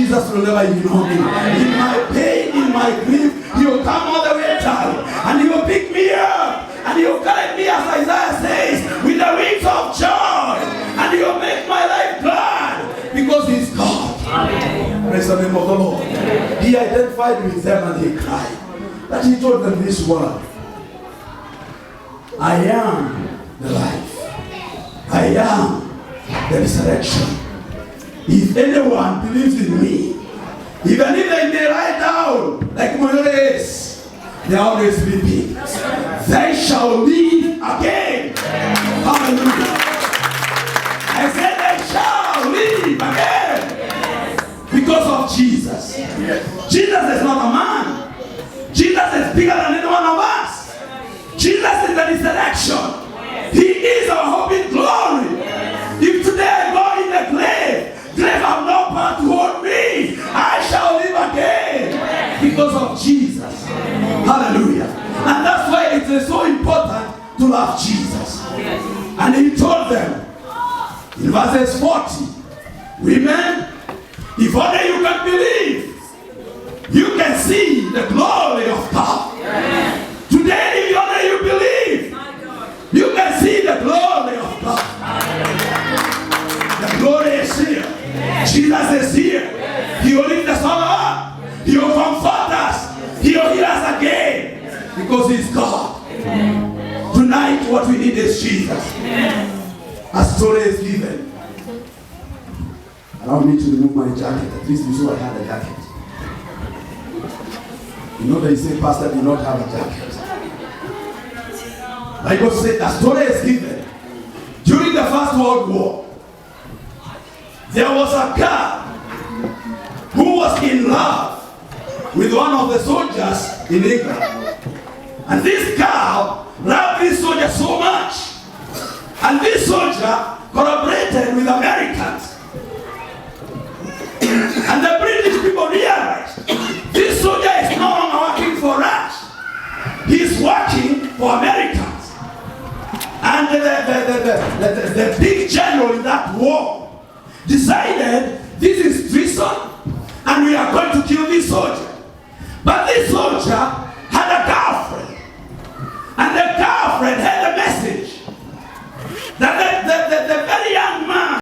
Jesus will never ignore me. In my pain, in my grief, he will come all the way down and he will pick me up and he will carry me, as Isaiah says, with the wings of joy, and he will make my life glad because he is God. Amen. Praise the name of the Lord. He identified with them and he cried. That he told them this word: I am the life. I am the resurrection. If anyone believes in me, even if they may lie down like Moisés, they are always sleeping, they shall live again. Hallelujah. I said they shall live again because of Jesus. Jesus is not a man. Jesus is bigger than any one of us. Jesus is the resurrection. He is our hope in glory. If today I go in the grave have no power to hold me, I shall live again because of Jesus. Hallelujah. And that's why it is so important to love Jesus. And he told them in verses 40, women, if only you can believe, you can see the glory of God. Today, if only you believe, you can see the glory of God. The glory is here. Jesus is here. He will lift us all up. He will comfort us. He will heal us again because he's God. Tonight, what we need is Jesus. A story is given. Allow me to remove my jacket. At least you saw I had a jacket. You know they say pastor did not have a jacket. Bible says a story is given. During the First World War, there was a girl who was in love with one of the soldiers in England. And this girl loved this soldier so much. And this soldier collaborated with Americans. And the British people realized this soldier is no longer working for us. He's working for Americans. And the big general in that war decided this is treason and we are going to kill this soldier. But this soldier had a girlfriend. And the girlfriend had a message that the very